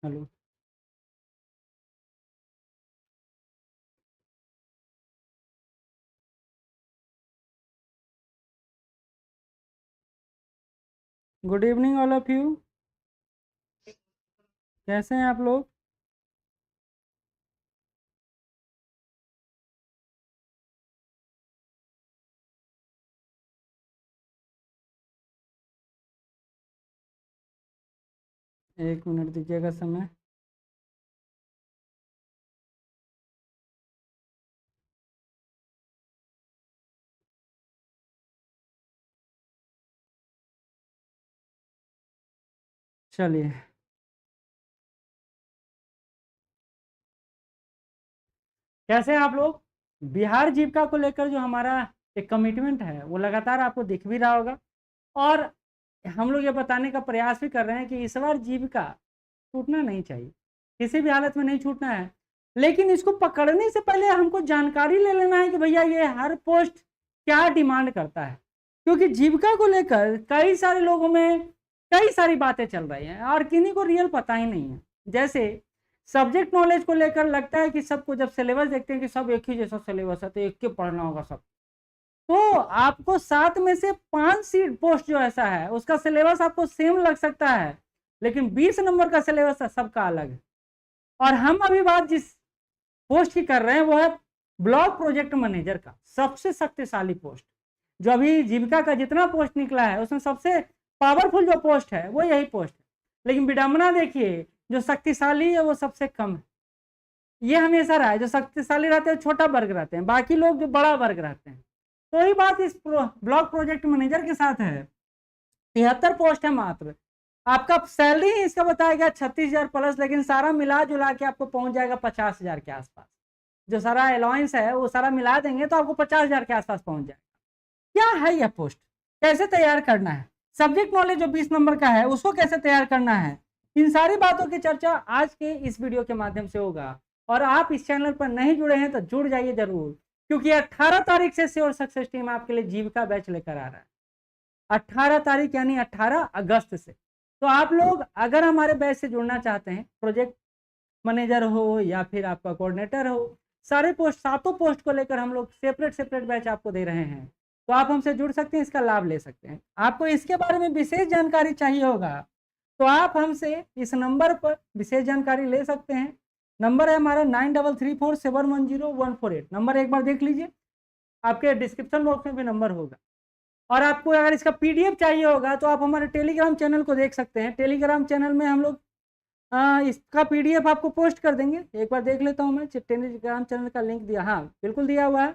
Hello. Good evening all of you. कैसे हैं आप लोग? एक मिनट दीजिएगा समय। चलिए, कैसे हैं आप लोग? बिहार जीविका को लेकर जो हमारा एक कमिटमेंट है वो लगातार आपको दिख भी रहा होगा, और हम लोग ये बताने का प्रयास भी कर रहे हैं कि इस बार जीविका छूटना नहीं चाहिए, किसी भी हालत में नहीं छूटना है। लेकिन इसको पकड़ने से पहले हमको जानकारी ले लेना है कि भैया ये हर पोस्ट क्या डिमांड करता है, क्योंकि जीविका को लेकर कई सारे लोगों में कई सारी बातें चल रही हैं और किन्हीं को रियल पता ही नहीं है। जैसे सब्जेक्ट नॉलेज को लेकर लगता है कि सबको जब सिलेबस देखते हैं कि सब एक ही जैसा सिलेबस है तो एक के पढ़ना होगा सब, तो आपको 7 में से 5 सीट पोस्ट जो ऐसा है उसका सिलेबस आपको सेम लग सकता है, लेकिन 20 नंबर का सिलेबस है सबका अलग है। और हम अभी बात जिस पोस्ट की कर रहे हैं वो है ब्लॉक प्रोजेक्ट मैनेजर का, सबसे शक्तिशाली पोस्ट। जो अभी जीविका का जितना पोस्ट निकला है उसमें सबसे पावरफुल जो पोस्ट है वो यही पोस्ट है, लेकिन विडंबना देखिए, जो शक्तिशाली है वो सबसे कम है। ये हमेशा रहा है, जो शक्तिशाली रहते हैं छोटा वर्ग रहते हैं, बाकी लोग जो बड़ा वर्ग रहते हैं। तो वही बात इस ब्लॉक प्रोजेक्ट मैनेजर के साथ है। 73 पोस्ट है मात्र। आपका सैलरी ही इसका बताया गया 36,000 प्लस, लेकिन सारा मिला जुला के आपको पहुंच जाएगा 50,000 के आसपास। जो सारा अलाउंस है वो सारा मिला देंगे तो आपको 50,000 के आसपास पहुंच जाएगा। क्या है यह पोस्ट, कैसे तैयार करना है, सब्जेक्ट नॉलेज जो 20 नंबर का है उसको कैसे तैयार करना है, इन सारी बातों की चर्चा आज के इस वीडियो के माध्यम से होगा। और आप इस चैनल पर नहीं जुड़े हैं तो जुड़ जाइए जरूर, क्योंकि 18 तारीख से श्योर सक्सेस टीम आपके लिए जीविका बैच लेकर आ रहा है। 18 तारीख यानी 18 अगस्त से। तो आप लोग अगर हमारे बैच से जुड़ना चाहते हैं, प्रोजेक्ट मैनेजर हो या फिर आपका कोऑर्डिनेटर हो, सारे पोस्ट, सातों पोस्ट को लेकर हम लोग सेपरेट सेपरेट बैच आपको दे रहे हैं। तो आप हमसे जुड़ सकते हैं, इसका लाभ ले सकते हैं। आपको इसके बारे में विशेष जानकारी चाहिए होगा तो आप हमसे इस नंबर पर विशेष जानकारी ले सकते हैं। नंबर है हमारा 9334710148। नंबर एक बार देख लीजिए, आपके डिस्क्रिप्शन बॉक्स में भी नंबर होगा। और आपको अगर इसका पीडीएफ चाहिए होगा तो आप हमारे टेलीग्राम चैनल को देख सकते हैं। टेलीग्राम चैनल में हम लोग इसका पीडीएफ आपको पोस्ट कर देंगे। एक बार देख लेता हूँ मैं, टेलीग्राम चैनल का लिंक दिया, हाँ बिल्कुल दिया हुआ है,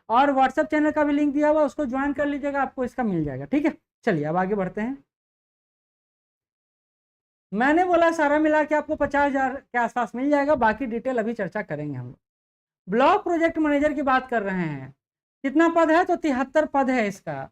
और व्हाट्सएप चैनल का भी लिंक दिया हुआ है, उसको ज्वाइन कर लीजिएगा, आपको इसका मिल जाएगा। ठीक है, चलिए अब आगे बढ़ते हैं। मैंने बोला सारा मिला के आपको 50,000 के आसपास मिल जाएगा, बाकी डिटेल अभी चर्चा करेंगे हम लोग। ब्लॉक प्रोजेक्ट मैनेजर की बात कर रहे हैं। कितना पद है? तो 73 पद है इसका,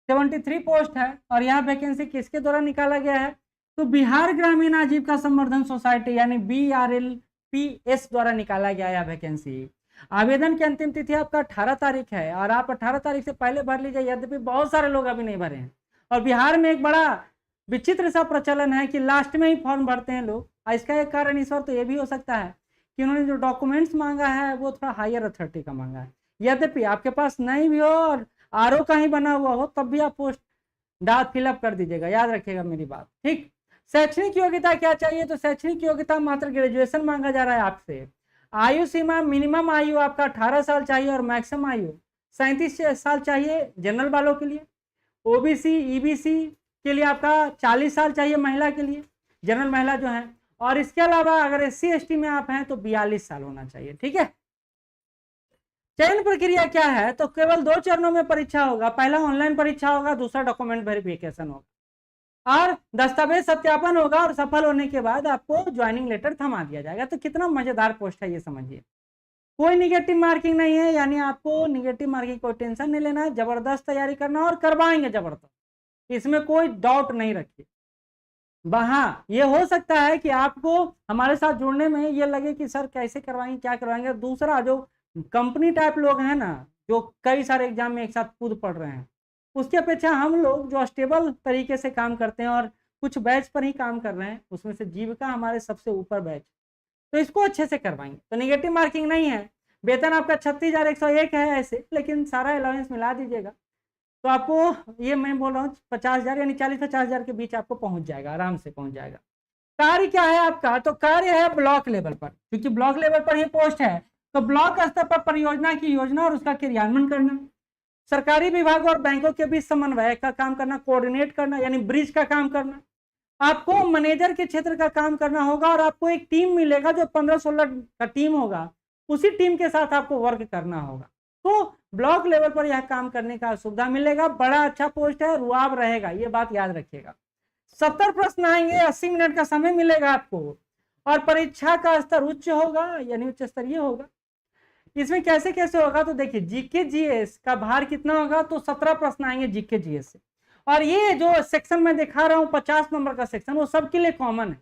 73 पोस्ट है। और यहाँ वैकेंसी किसके द्वारा निकाला गया है? तो बिहार ग्रामीण आजीविका संवर्धन सोसाइटी यानी BRLPS द्वारा निकाला गया है वैकेंसी। आवेदन की अंतिम तिथि आपका 18 तारीख है, और आप 18 तारीख से पहले भर लीजिए, यद्यपि बहुत सारे लोग अभी नहीं भरे हैं। और बिहार में एक बड़ा विचित्र सा प्रचलन है कि लास्ट में ही फॉर्म भरते हैं लोग। इसका एक कारण इस बार तो ये भी हो सकता है कि उन्होंने जो डॉक्यूमेंट्स मांगा है वो थोड़ा हायर अथॉरिटी का मांगा है। यद्यपि आपके पास नहीं भी हो और आरओ का ही बना हुआ हो तब भी आप पोस्ट डाक फिलअप कर दीजिएगा, याद रखिएगा मेरी बात, ठीक। शैक्षणिक योग्यता क्या चाहिए? तो शैक्षणिक योग्यता मात्र ग्रेजुएशन मांगा जा रहा है आपसे। आयु सीमा, मिनिमम आयु आपका 18 साल चाहिए और मैक्सिमम आयु 37 साल चाहिए जनरल वालों के लिए। ओबीसी ईबीसी के लिए आपका 40 साल चाहिए महिला के लिए, जनरल महिला जो है। और इसके अलावा अगर SC ST में आप हैं तो 42 साल होना चाहिए, ठीक है। चयन प्रक्रिया क्या है? तो केवल 2 चरणों में परीक्षा होगा। पहला ऑनलाइन परीक्षा होगा, दूसरा डॉक्यूमेंट वेरिफिकेशन होगा, और दस्तावेज सत्यापन होगा, और सफल होने के बाद आपको ज्वाइनिंग लेटर थमा दिया जाएगा। तो कितना मजेदार पोस्ट है ये समझिए। कोई निगेटिव मार्किंग नहीं है, यानी आपको निगेटिव मार्किंग कोई टेंशन नहीं लेना है, जबरदस्त तैयारी करना और करवाएंगे जबरदस्त, इसमें कोई डाउट नहीं रखिए। हाँ, ये हो सकता है कि आपको हमारे साथ जुड़ने में ये लगे कि सर कैसे करवाएंगे, क्या करवाएंगे। दूसरा, जो कंपनी टाइप लोग हैं ना, जो कई सारे एग्जाम में एक साथ कूद पड़ रहे हैं, उसकी अपेक्षा हम लोग जो स्टेबल तरीके से काम करते हैं और कुछ बैच पर ही काम कर रहे हैं, उसमें से जीविका हमारे सबसे ऊपर बैच, तो इसको अच्छे से करवाएंगे। तो नेगेटिव मार्किंग नहीं है, वेतन आपका 36,101 है ऐसे, लेकिन सारा अलाउंस मिला दीजिएगा तो आपको ये मैं बोल रहा हूँ 50,000 यानी 40-50,000 के बीच आपको पहुंच जाएगा, आराम से पहुंच जाएगा। कार्य क्या है आपका, तो कार्य है ब्लॉक लेवल पर, क्योंकि ब्लॉक लेवल पर ही पोस्ट है, तो ब्लॉक स्तर पर परियोजना की योजना और उसका क्रियान्वयन करना, सरकारी विभाग और बैंकों के बीच समन्वय का काम करना, कोऑर्डिनेट करना यानी ब्रिज का काम करना। आपको मैनेजर के क्षेत्र का काम करना होगा और आपको एक टीम मिलेगा जो 15-16 का टीम होगा, उसी टीम के साथ आपको वर्क करना होगा। तो ब्लॉक लेवल पर यह काम करने का सुविधा मिलेगा, बड़ा अच्छा पोस्ट है, रुआब रहेगा, ये बात याद रखिएगा। 70 प्रश्न आएंगे, 80 मिनट का समय मिलेगा आपको, और परीक्षा का स्तर उच्च होगा यानी उच्च स्तरीय होगा। इसमें कैसे कैसे होगा, तो देखिए जीके जीएस का भार कितना होगा, तो 17 प्रश्न आएंगे जीके जीएस से, और ये जो सेक्शन में दिखा रहा हूं 50 नंबर का सेक्शन, वो सबके लिए कॉमन है,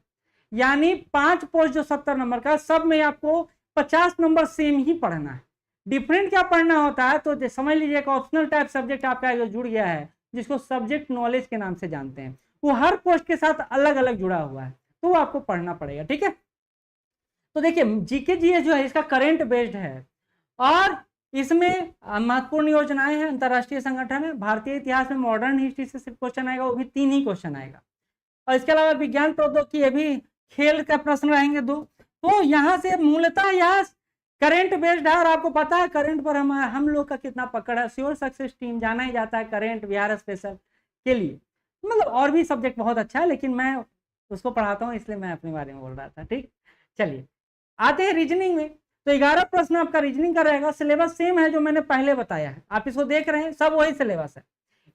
यानी 5 पोस्ट जो 70 नंबर का, सब में आपको 50 नंबर सेम ही पढ़ना है। डिफरेंट क्या पढ़ना होता है, तो समझ लीजिए एक ऑप्शनल टाइप सब्जेक्ट आपका जो जुड़ गया है, जिसको सब्जेक्ट नॉलेज के नाम से जानते हैं, वो हर पोस्ट के साथ अलग अलग जुड़ा हुआ है, तो आपको पढ़ना पड़ेगा, ठीक है। तो देखिए जीके जीएस जो है इसका करेंट बेस्ड है, और इसमें महत्वपूर्ण योजनाएं हैं, अंतरराष्ट्रीय संगठन है, भारतीय इतिहास में मॉडर्न हिस्ट्री से सिर्फ क्वेश्चन आएगा, वो भी 3 ही क्वेश्चन आएगा, और इसके अलावा विज्ञान प्रौद्योगिकी, ये भी खेल का प्रश्न रहेंगे 2। तो यहाँ से मूलतः यह करेंट बेस्ड है, और आपको पता है करेंट पर हम लोग का कितना पकड़ है, श्योर सक्सेस टीम जाना ही जाता है करेंट बिहार स्पेशल के लिए, मतलब और भी सब्जेक्ट बहुत अच्छा है, लेकिन मैं उसको पढ़ाता हूँ इसलिए मैं अपने बारे में बोल रहा था, ठीक। चलिए आते हैं रीजनिंग में, तो 11 प्रश्न आपका रीजनिंग का रहेगा, सिलेबस सेम है जो मैंने पहले बताया है, आप इसको देख रहे हैं, सब वही सिलेबस है।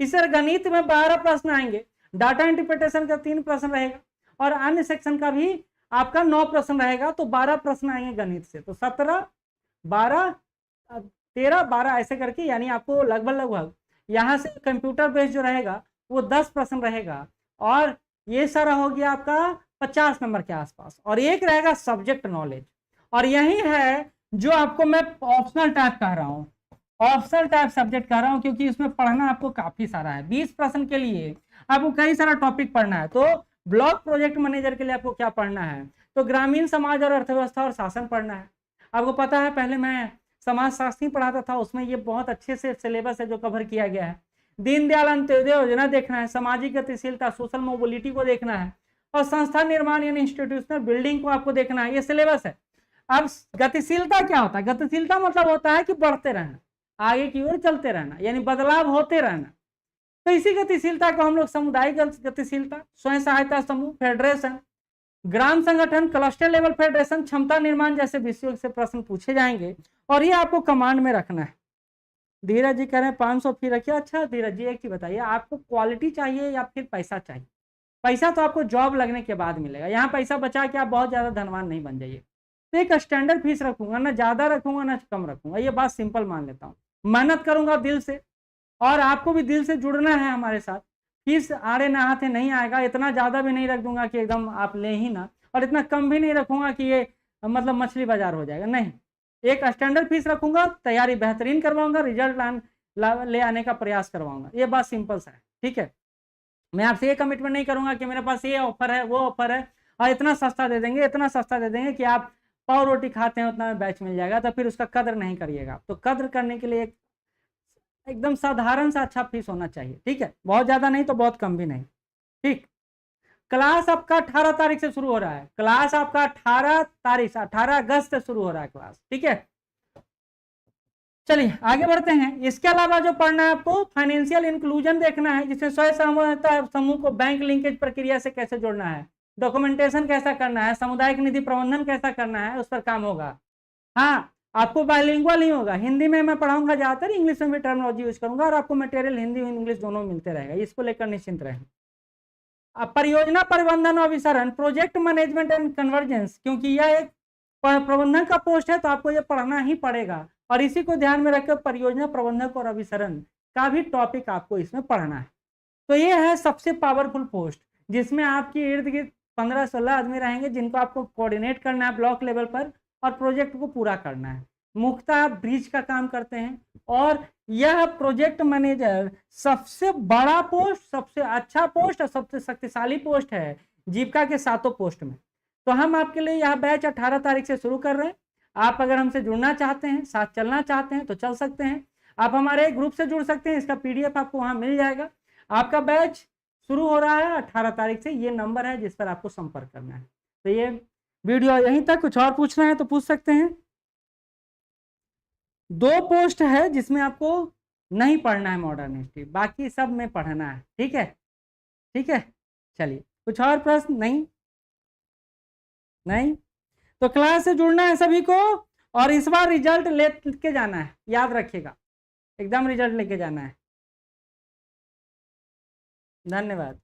इस गणित में 12 प्रश्न आएंगे, डाटा इंटरप्रिटेशन का 3 प्रश्न रहेगा, और अन्य सेक्शन का भी आपका 9 प्रश्न रहेगा, तो 12 प्रश्न आएंगे गणित से, तो 17, 12, 13, 12 ऐसे करके, यानी आपको लगभग यहाँ से कंप्यूटर बेस्ड जो रहेगा वो 10 प्रश्न रहेगा, और ये सारा हो गया आपका 50 नंबर के आसपास, और एक रहेगा सब्जेक्ट नॉलेज, और यही है जो आपको मैं ऑप्शनल टाइप कह रहा हूँ, ऑप्शनल टाइप सब्जेक्ट कह रहा हूँ, क्योंकि इसमें पढ़ना आपको काफी सारा है। 20 प्रश्न के लिए आपको कई सारा टॉपिक पढ़ना है। तो ब्लॉक प्रोजेक्ट मैनेजर के लिए आपको क्या पढ़ना है, तो ग्रामीण समाज और अर्थव्यवस्था और शासन पढ़ना है। आपको पता है पहले मैं समाज शास्त्र ही पढ़ाता था, उसमें ये बहुत अच्छे से सिलेबस है जो कवर किया गया है। दीनदयाल अंत्योदय योजना देखना है, सामाजिक गतिशीलता सोशल मोबिलिटी को देखना है, और संस्था निर्माण यानी इंस्टीट्यूशनल बिल्डिंग को आपको देखना है, ये सिलेबस है। अब गतिशीलता क्या होता है, गतिशीलता मतलब होता है कि बढ़ते रहना, आगे की ओर चलते रहना, यानी बदलाव होते रहना। तो इसी गतिशीलता को हम लोग सामुदायिक गतिशीलता, स्वयं सहायता समूह, फेडरेशन, ग्राम संगठन, क्लस्टर लेवल फेडरेशन, क्षमता निर्माण जैसे विषयों से प्रश्न पूछे जाएंगे, और ये आपको कमांड में रखना है। धीरज जी कह रहे हैं 500 फी रखिए। अच्छा धीरज जी एक चीज बताइए, आपको क्वालिटी चाहिए या फिर पैसा चाहिए? पैसा तो आपको जॉब लगने के बाद मिलेगा, यहाँ पैसा बचा के आप बहुत ज्यादा धनवान नहीं बन जाइए। तो एक स्टैंडर्ड फीस रखूंगा, ना ज्यादा रखूंगा ना कम रखूंगा, ये बात सिंपल मान लेता हूँ। मेहनत करूंगा दिल से, और आपको भी दिल से जुड़ना है हमारे साथ। फीस आड़े ना हाथे नहीं आएगा, इतना ज्यादा भी नहीं रख दूंगा कि एकदम आप ले ही ना, और इतना कम भी नहीं रखूंगा कि ये मतलब मछली बाजार हो जाएगा, नहीं। एक स्टैंडर्ड फीस रखूंगा, तैयारी बेहतरीन करवाऊंगा, रिजल्ट ले आने का प्रयास करवाऊंगा, ये बात सिंपल सा है, ठीक है। मैं आपसे ये कमिटमेंट नहीं करूंगा कि मेरे पास ये ऑफर है वो ऑफर है, और इतना सस्ता दे देंगे इतना सस्ता दे देंगे कि आप पाव रोटी खाते हैं उतना में बैच मिल जाएगा, तो फिर उसका कदर नहीं करिएगा। तो कदर करने के लिए एकदम साधारण सा अच्छा फीस होना चाहिए, ठीक है, बहुत ज्यादा नहीं तो बहुत कम भी नहीं, ठीक। क्लास आपका 18 तारीख से शुरू हो रहा है, क्लास आपका 18 तारीख 18 अगस्त से शुरू हो रहा है क्लास, ठीक है। चलिए आगे बढ़ते हैं। इसके अलावा जो पढ़ना है आपको फाइनेंशियल इंक्लूजन देखना है, जिसमें स्वयं सहायता समूह को बैंक लिंकेज प्रक्रिया से कैसे जोड़ना है, डॉक्यूमेंटेशन कैसा करना है, सामुदायिक निधि प्रबंधन कैसा करना है, उस पर काम होगा। हाँ आपको बाइलिंगुअल ही होगा, हिंदी में मैं पढ़ाऊंगा ज्यादातर, इंग्लिश में भी टर्मिनोलॉजी यूज करूंगा, और आपको मटेरियल हिंदी और इंग्लिश दोनों मिलते रहेगा, इसको लेकर निश्चिंत रहें। परियोजना प्रबंधन और अभिसरण, प्रोजेक्ट मैनेजमेंट एंड कन्वर्जेंस, क्योंकि यह एक प्रबंधन का पोस्ट है तो आपको यह पढ़ना ही पड़ेगा, और इसी को ध्यान में रखकर परियोजना प्रबंधक और अभिसरण का भी टॉपिक आपको इसमें पढ़ना है। तो ये है सबसे पावरफुल पोस्ट, जिसमें आपकी इर्द गिर्द 15-16 आदमी रहेंगे, जिनको आपको कोऑर्डिनेट करना है ब्लॉक लेवल पर, और प्रोजेक्ट को पूरा करना है। मुख्यतः ब्रिज का काम करते हैं। और यह प्रोजेक्ट मैनेजर सबसे बड़ा पोस्ट, सबसे अच्छा पोस्ट और सबसे शक्तिशाली पोस्ट है जीविका के 7 पोस्ट में। तो हम आपके लिए यह बैच 18 तारीख से शुरू कर रहे हैं। आप अगर हमसे जुड़ना चाहते हैं, साथ चलना चाहते हैं तो चल सकते हैं। आप हमारे ग्रुप से जुड़ सकते हैं, इसका PDF आपको वहां मिल जाएगा। आपका बैच शुरू हो रहा है 18 तारीख से। ये नंबर है जिस पर आपको संपर्क करना है। तो ये वीडियो यहीं तक, कुछ और पूछना है तो पूछ सकते हैं। 2 पोस्ट है जिसमें आपको नहीं पढ़ना है मॉडर्न हिस्ट्री, बाकी सब में पढ़ना है। ठीक है, ठीक है, चलिए कुछ और प्रश्न? नहीं, नहीं। तो क्लास से जुड़ना है सभी को, और इस बार रिजल्ट लेके जाना है, याद रखिएगा, एकदम रिजल्ट लेके जाना है। धन्यवाद।